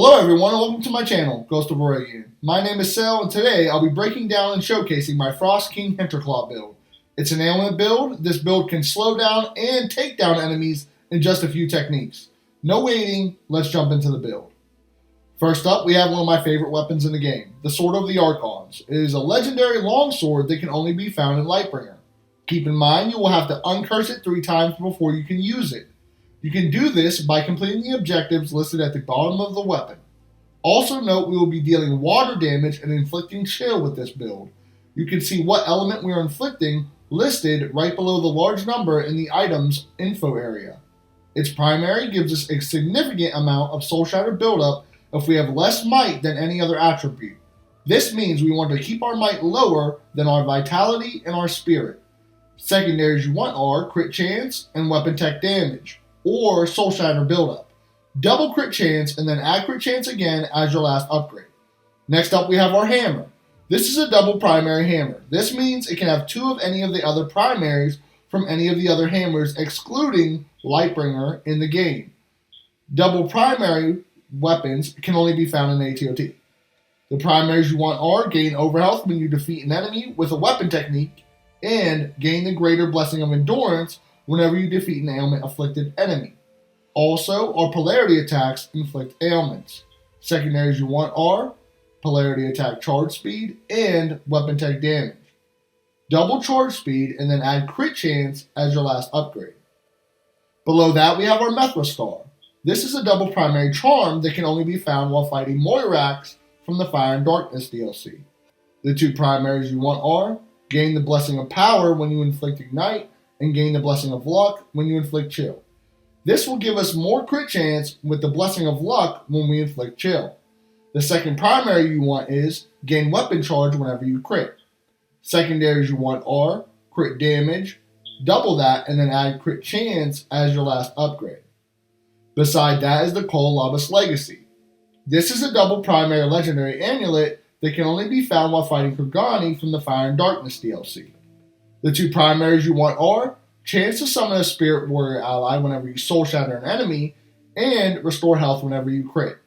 Hello everyone and welcome to my channel, Godfall again. My name is Sel and today I'll be breaking down and showcasing my Frost King Hinterclaw build. It's an ailment build. This build can slow down and take down enemies in just a few techniques. No waiting, let's jump into the build. First up, we have one of my favorite weapons in the game, the Sword of the Archons. It is a legendary longsword that can only be found in Lightbringer. Keep in mind you will have to uncurse it 3 times before you can use it. You can do this by completing the objectives listed at the bottom of the weapon. Also note we will be dealing water damage and inflicting chill with this build. You can see what element we are inflicting listed right below the large number in the item's info area. Its primary gives us a significant amount of soul shatter buildup if we have less might than any other attribute. This means we want to keep our might lower than our vitality and our spirit. Secondaries you want are crit chance and weapon tech damage, or soul shatter buildup. Double crit chance and then add crit chance again as your last upgrade. Next up we have our hammer. This is a double primary hammer. This means it can have 2 of any of the other primaries from any of the other hammers excluding Lightbringer in the game. Double primary weapons can only be found in ATOT. The primaries you want are gain overhealth when you defeat an enemy with a weapon technique and gain the greater blessing of endurance whenever you defeat an ailment-afflicted enemy. Also, our polarity attacks inflict ailments. Secondaries you want are polarity attack charge speed and weapon tech damage. Double charge speed and then add crit chance as your last upgrade. Below that we have our Methra Star. This is a double primary charm that can only be found while fighting Moirax from the Fire and Darkness DLC. The 2 primaries you want are gain the blessing of power when you inflict ignite and gain the blessing of luck when you inflict chill. This will give us more crit chance with the blessing of luck when we inflict chill. The second primary you want is gain weapon charge whenever you crit. Secondaries you want are crit damage, double that, and then add crit chance as your last upgrade. Beside that is the Kolobus Legacy. This is a double primary legendary amulet that can only be found while fighting Kurgani from the Fire and Darkness DLC. The 2 primaries you want are chance to summon a Spirit Warrior ally whenever you soul shatter an enemy, and restore health whenever you crit.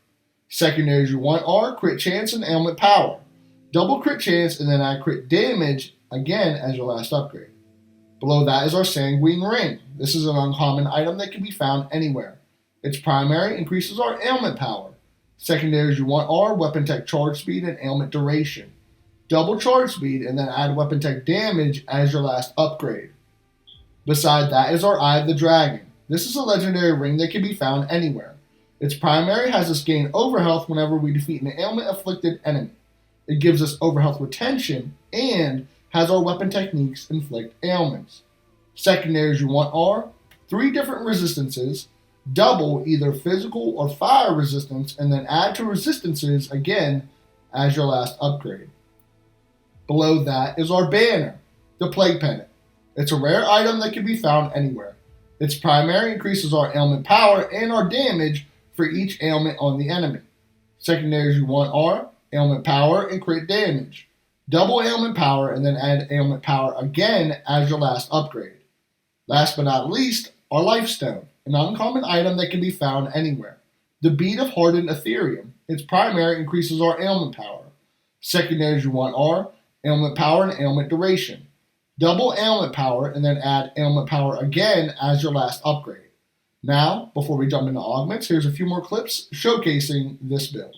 Secondaries you want are crit chance and ailment power. Double crit chance and then add crit damage again as your last upgrade. Below that is our Sanguine Ring. This is an uncommon item that can be found anywhere. Its primary increases our ailment power. Secondaries you want are weapon tech charge speed and ailment duration. Double charge speed and then add weapon tech damage as your last upgrade. Beside that is our Eye of the Dragon. This is a legendary ring that can be found anywhere. Its primary has us gain overhealth whenever we defeat an ailment-afflicted enemy. It gives us overhealth retention and has our weapon techniques inflict ailments. Secondaries you want are 3 different resistances, double either physical or fire resistance, and then add to resistances again as your last upgrade. Below that is our banner, the Plague Pennant. It's a rare item that can be found anywhere. Its primary increases our ailment power and our damage for each ailment on the enemy. Secondaries you want are ailment power and crit damage. Double ailment power and then add ailment power again as your last upgrade. Last but not least, our Lifestone, an uncommon item that can be found anywhere. The Bead of Hardened Ethereum. Its primary increases our ailment power. Secondaries you want are ailment power and ailment duration. Double ailment power and then add ailment power again as your last upgrade. Now, before we jump into augments, here's a few more clips showcasing this build.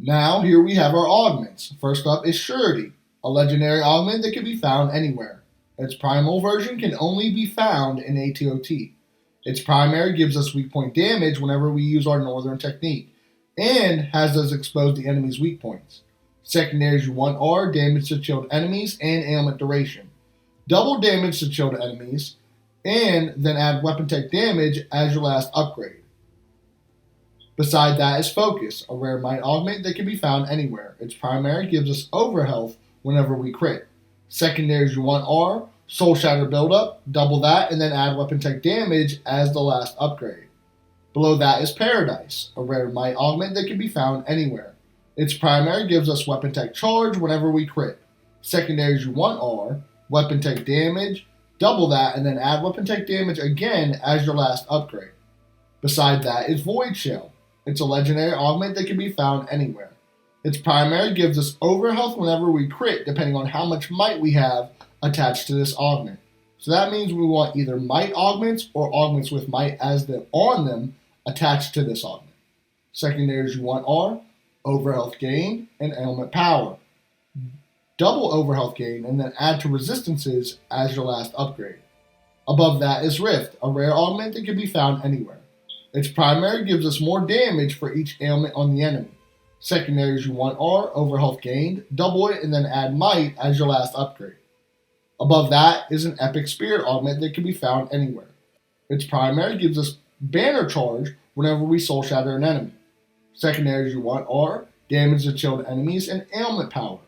Now, here we have our augments. First up is Surety, a legendary augment that can be found anywhere. Its primal version can only be found in ATOT. Its primary gives us weak point damage whenever we use our northern technique, and has us expose the enemy's weak points. Secondaries you want are damage to chilled enemies and ailment duration. Double damage to chilled enemies, and then add weapon tech damage as your last upgrade. Beside that is Focus, a rare might augment that can be found anywhere. Its primary gives us over health whenever we crit. Secondaries you want are Soul Shatter buildup, double that, and then add weapon tech damage as the last upgrade. Below that is Paradise, a rare might augment that can be found anywhere. Its primary gives us weapon tech charge whenever we crit. Secondaries you want are weapon tech damage, double that, and then add weapon tech damage again as your last upgrade. Beside that is Void Shell. It's a legendary augment that can be found anywhere. Its primary gives us over health whenever we crit, depending on how much might we have attached to this augment. So that means we want either might augments or augments with might as on them attached to this augment. Secondaries you want are over health gain and ailment power. Double over health gain and then add to resistances as your last upgrade. Above that is Rift, a rare augment that can be found anywhere. Its primary gives us more damage for each ailment on the enemy. Secondaries you want are over health gained, double it, and then add might as your last upgrade. Above that is an epic spirit augment that can be found anywhere. Its primary gives us banner charge whenever we soul shatter an enemy. Secondaries you want are damage to chilled enemies and ailment power.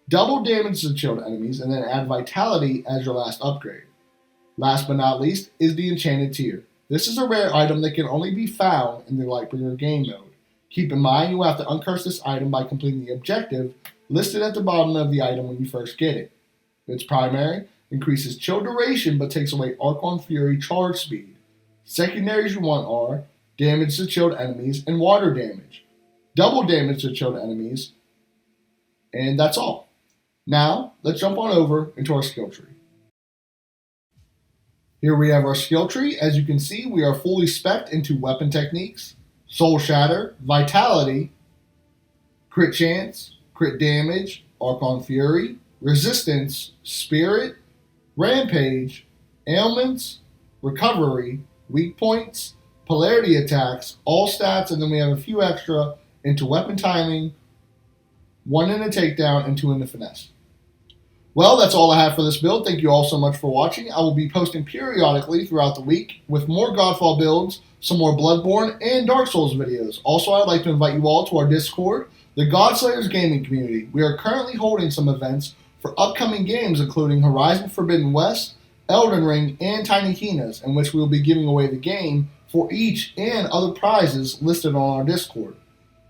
Double damage to chilled enemies and then add vitality as your last upgrade. Last but not least is the enchanted tier. This is a rare item that can only be found in the Lightbringer game mode. Keep in mind you have to uncurse this item by completing the objective listed at the bottom of the item when you first get it. Its primary increases chill duration but takes away Archon Fury charge speed. Secondaries you want are damage to chilled enemies and water damage. Double damage to chilled enemies, and that's all. Now, let's jump on over into our skill tree. Here we have our skill tree. As you can see, we are fully spec'd into weapon techniques, soul shatter, vitality, crit chance, crit damage, Archon Fury, resistance, spirit, rampage, ailments, recovery, weak points, polarity attacks, all stats, and then we have a few extra into weapon timing, 1 in a takedown, and 2 in the finesse. Well, that's all I have for this build. Thank you all so much for watching. I will be posting periodically throughout the week with more Godfall builds, some more Bloodborne, and Dark Souls videos. Also, I'd like to invite you all to our Discord, the GODSLAYERS gaming community. We are currently holding some events for upcoming games, including Horizon Forbidden West, Elden Ring, and Tiny Tina's, in which we will be giving away the game for each and other prizes listed on our Discord.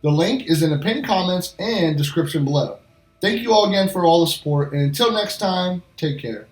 The link is in the pinned comments and description below. Thank you all again for all the support, and until next time, take care.